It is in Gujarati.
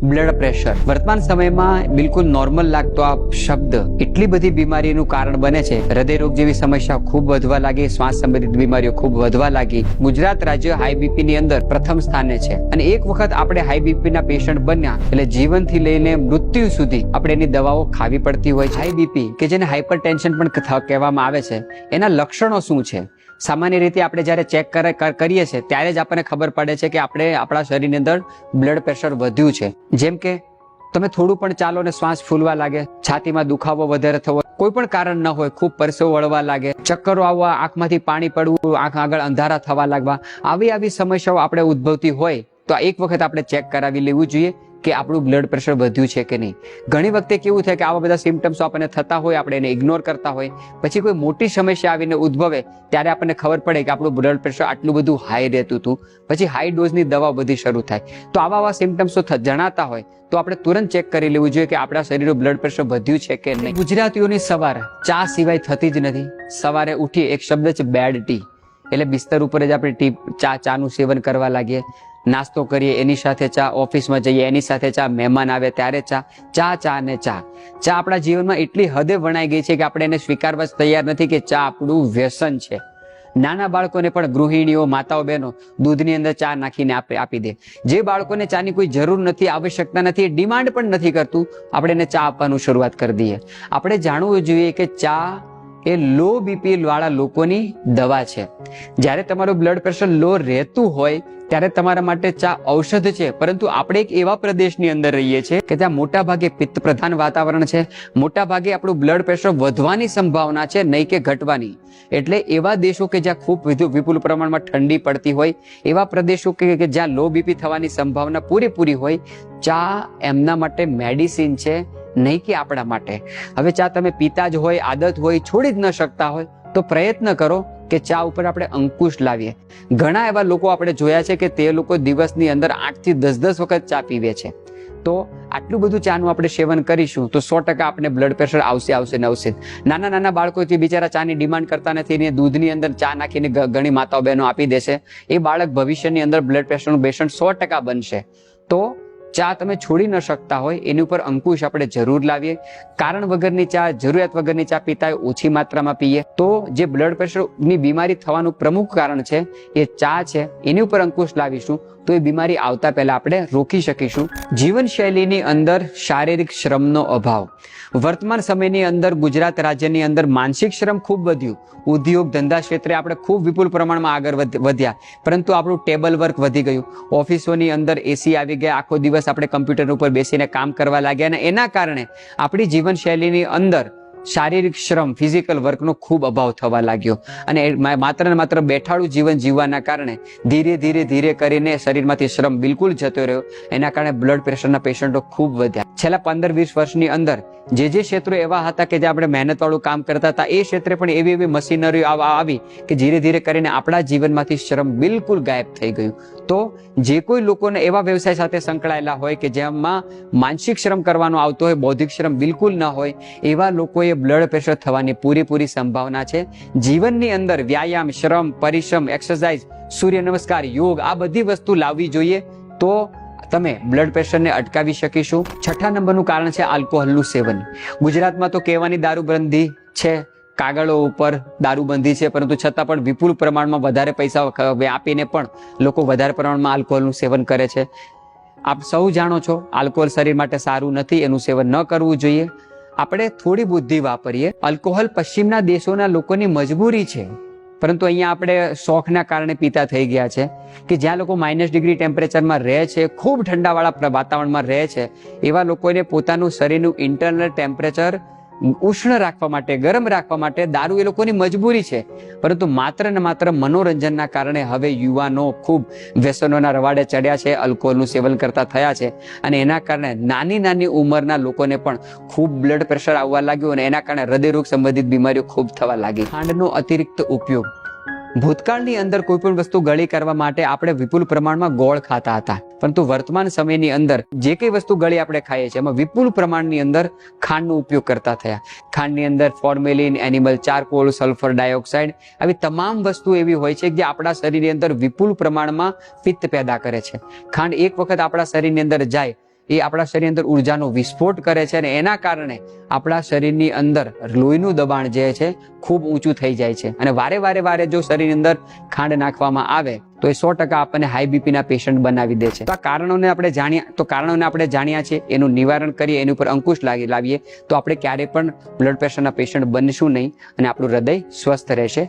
બ્લડ પ્રેશર વર્તમાન સમયમાં બિલકુલ નોર્મલ લાગતો આ શબ્દ એટલી બધી બીમારીનું કારણ બને છે. હૃદયરોગ જેવી સમસ્યાઓ ખૂબ વધવા લાગી, શ્વાસ સંબંધિત બીમારીઓ ખૂબ વધવા લાગી. ગુજરાત રાજ્ય હાઈ બીપી ની અંદર પ્રથમ સ્થાને છે અને એક વખત આપણે હાઈ બીપી ના પેશન્ટ બન્યા એટલે જીવનથી લઈને મૃત્યુ સુધી આપણે એની દવાઓ ખાવી પડતી હોય છે. હાઈ બીપી કે જેને હાઇપર ટેન્શન પણ કહેવામાં આવે છે, એના લક્ષણો શું છે? સામાન્ય રીતે આપણે જ્યારે ચેક કરીએ છીએ ત્યારે જ આપણને ખબર પડે છે કે આપણે આપણા શરીરની અંદર બ્લડ પ્રેશર વધ્યું છે. જેમ કે તમે થોડું પણ ચાલો ને શ્વાસ ફૂલવા લાગે, છાતીમાં દુખાવો વધારે થવો, કોઈ પણ કારણ ન હોય, ખૂબ પરસેવો વળવા લાગે, ચક્કરો આવવા, આંખમાંથી પાણી પડવું, આંખ આગળ અંધારા થવા લાગવા, આવી સમસ્યાઓ આપણે ઉદ્ભવતી હોય તો એક વખત આપણે ચેક કરાવી લેવું જોઈએ કે આપણું બ્લડ પ્રેશર વધ્યું છે કે નહીં. ઘણી વખતે કેવું થાય કે આવા બધા સિમ્ટમ્સ આપણને થતા હોય, આપણે એને ઇગ્નોર કરતા હોય, પછી કોઈ મોટી સમસ્યા આવીને ઉદ્ભવે ત્યારે આપણને ખબર પડે કે આપણું બ્લડ પ્રેશર આટલું બધું હાઈ રહેતું હતું, પછી હાઈ ડોઝની દવા બધી શરૂ થાય. તો આવા સિમ્ટમ્સો જણાતા હોય તો આપણે તુરંત ચેક કરી લેવું જોઈએ કે આપણા શરીરનું બ્લડ પ્રેશર વધ્યું છે કે નહીં. ગુજરાતીઓની સવાર ચા સિવાય થતી જ નથી. સવારે ઉઠી એક શબ્દ છે બેડ ટી, એટલે બિસ્તર ઉપર જ આપણે ચાનું સેવન કરવા લાગીએ. નાસ્તો કરીએ એની સાથે ચા, ઓફિસમાં જઈએ એની સાથે ચા, મહેમાન આવે ત્યારે ચા ને ચા. ચા આપણા જીવનમાં એટલી હદે વણાઈ ગઈ છે કે આપણે એને સ્વીકારવા જ તૈયાર નથી કે ચા આપણું વ્યસન છે. નાના બાળકોને પણ ગૃહિણીઓ, માતાઓ, બહેનો દૂધની અંદર ચા નાખીને આપી દે. જે બાળકોને ચાની કોઈ જરૂર નથી, આવશ્યકતા નથી, ડિમાન્ડ પણ નથી કરતું, આપણે એને ચા આપવાનું શરૂઆત કરી દઈએ. આપણે જાણવું જોઈએ કે ચા એ લો બીપી વાળા લોકોની દવા છે. જ્યારે તમારું બ્લડ પ્રેશર લો રહેતું હોય ત્યારે તમારા માટે ચા ઔષધ છે. પરંતુ આપણે એક એવા પ્રદેશની અંદર રહીએ છીએ કે ત્યાં મોટા ભાગે પિત્ત પ્રધાન વાતાવરણ છે, મોટા ભાગે આપણું બ્લડ પ્રેશર વધવાની સંભાવના છે, નહીં કે ઘટવાની. એટલે એવા દેશો કે જ્યાં ખૂબ વિપુલ પ્રમાણમાં ઠંડી પડતી હોય, એવા પ્રદેશો કે જ્યાં લો બીપી થવાની સંભાવના પૂરેપૂરી હોય, ચા એમના માટે મેડિસિન છે, નહીં કે આપણા માટે. હવે ચા તમે પીતા જ હોય, આદત હોય, છોડી જ ન શકતા હોય તો પ્રયત્ન કરો કે ચા ઉપર આપણે અંકુશ લાવીએ. ઘણા એવા લોકો આપણે જોયા છે કે તે લોકો દિવસની અંદર 8 થી 10 વખત ચા પીવે છે. તો આટલું બધું ચાનું આપણે સેવન કરીશું તો 100% આપણે બ્લડ પ્રેશર આવશે. નાના બાળકોથી બિચારા ચાની ડિમાન્ડ કરતા નથી ને દૂધની અંદર ચા નાખીને ઘણી માતાઓ બહેનો આપી દેશે. એ બાળક ભવિષ્યની અંદર બ્લડ પ્રેશરનું પેશન્ટ 100% બનશે. તો ચા તમે છોડી ન શકતા હોય એની ઉપર અંકુશ આપણે જરૂર લાવીએ. કારણ વગરની ચા, જરૂરિયાત વગરની ચા પીતા હોય ઓછી માત્રામાં પીએ તો જે બ્લડ પ્રેશરની બીમારી થવાનું પ્રમુખ કારણ છે એ ચા છે, એની ઉપર અંકુશ લાવીશું તો એ બીમારી આવતા પહેલા આપણે રોકી શકીશું. જીવનશૈલીની અંદર શારીરિક શ્રમનો અભાવ. વર્તમાન સમયની અંદર ગુજરાત રાજ્યની અંદર માનસિક શ્રમ ખૂબ વધ્યું. ઉદ્યોગ ધંધા ક્ષેત્રે આપણે ખૂબ વિપુલ પ્રમાણમાં આગળ વધ્યા, પરંતુ આપણું ટેબલ વર્ક વધી ગયું. ઓફિસોની અંદર એસી આવી ગયા, આખો દિવસ આપણે કમ્પ્યુટર ઉપર બેસીને કામ કરવા લાગ્યા અને એના કારણે આપણી જીવનશૈલીની અંદર શારીરિક શ્રમ, ફિઝિકલ વર્કનો ખૂબ અભાવ થવા લાગ્યો અને માત્ર ને માત્ર બેઠાડું જીવન જીવવાના કારણે ધીરે કરીને શરીરમાંથી શ્રમ બિલકુલ જતો રહ્યો. એના કારણે બ્લડ પ્રેશરના પેશન્ટો ખૂબ વધ્યા. છેલ્લા 15-20 વર્ષની અંદર જે ક્ષેત્રો એવા હતા કે જે આપણે મહેનત વાળું કામ કરતા હતા, એ ક્ષેત્રે પણ એવી મશીનરીઓ આવી કે ધીરે કરીને આપણા જીવનમાંથી શ્રમ બિલકુલ ગાયબ થઈ ગયું. તો જે કોઈ લોકોને એવા વ્યવસાય સાથે સંકળાયેલા હોય કે જેમાં માનસિક શ્રમ કરવાનો આવતો હોય, બૌદ્ધિક શ્રમ બિલકુલ ન હોય, એવા લોકોએ બ્લડ પ્રેશર થવાની પૂરેપૂરી સંભાવના છે. જીવનની અંદર વ્યાયામ, શ્રમ, પરિશ્રમ, એક્સરસાઇઝ, સૂર્ય નમસ્કાર, યોગ, આ બધી વસ્તુ લાવવી જોઈએ તો તમે બ્લડ પ્રેશરને અટકાવી શકીશું. 6થા નંબરનું કારણ છે આલ્કોહોલનું સેવન. ગુજરાતમાં તો કહેવાની દારૂબંધી છે, કાગળો ઉપર દારૂબંધી છે, પરંતુ છતાં પણ વિપુલ પ્રમાણમાં વધારે પૈસા આપીને પણ લોકો વધારે પ્રમાણમાં આલ્કોહોલનું સેવન કરે છે. આપ સૌ જાણો છો આલ્કોહોલ શરીર માટે સારું નથી, એનું સેવન ન કરવું જોઈએ. આપણે થોડી બુદ્ધિ વાપરીએ. આલ્કોહોલ પશ્ચિમના દેશોના લોકોની મજબૂરી છે, પરંતુ અહીંયા આપણે શોખના કારણે પીતા થઈ ગયા છે કે જ્યાં લોકો -ડિગ્રી ટેમ્પરેચરમાં રહે છે, ખૂબ ઠંડાવાળા વાતાવરણમાં રહે છે, એવા લોકોને પોતાનું શરીરનું ઇન્ટરનલ ટેમ્પરેચર ઉષ્ણ રાખવા માટે, ગરમ રાખવા માટે દારૂ એ લોકોની મજબૂરી છે. પરંતુ માત્ર ને માત્ર મનોરંજનના કારણે હવે યુવાનો ખૂબ વ્યસનોના રવાડે ચડ્યા છે, આલ્કોહોલનું સેવન કરતા થયા છે અને એના કારણે નાની ઉંમરના લોકોને પણ ખૂબ બ્લડ પ્રેશર આવવા લાગ્યું અને એના કારણે હૃદયરોગ સંબંધિત બીમારીઓ ખૂબ થવા લાગી. ખાંડનો અતિરિક્ત ઉપયોગ. ભૂતકાળની અંદર કોઈ પણ વસ્તુ ગળી કરવા માટે આપણે વિપુલ પ્રમાણમાં ગોળ ખાતા હતા, પરંતુ વર્તમાન સમયની અંદર જે કઈ વસ્તુ ગળી આપણે ખાઈએ છીએ એમાં વિપુલ પ્રમાણની અંદર ખાંડનો ઉપયોગ કરતા થયા. ખાંડની અંદર formalin, animal charcoal, sulphur dioxide આવી તમામ વસ્તુ એવી હોય છે જે આપણા શરીરની અંદર વિપુલ પ્રમાણમાં પિત્ત પેદા કરે છે. ખાંડ એક વખત આપણા શરીરની અંદર જાય એ આપણા શરીરની અંદર ઉર્જાનો વિસ્ફોટ કરે છે અને એના કારણે આપણા શરીરની અંદર લોહીનું દબાણ જે છે ખૂબ ઊંચું થઈ જાય છે. અને વારે જો શરીરની અંદર ખાંડ નાખવામાં આવે તો એ 100% આપણને હાઈ બીપી ના પેશન્ટ બનાવી દે છે. તો આ કારણોને આપણે જાણ્યા છે, એનું નિવારણ કરીએ, એની ઉપર અંકુશ લાવીએ તો આપણે ક્યારેય પણ બ્લડ પ્રેશરના પેશન્ટ બનશું નહીં અને આપણું હૃદય સ્વસ્થ રહેશે.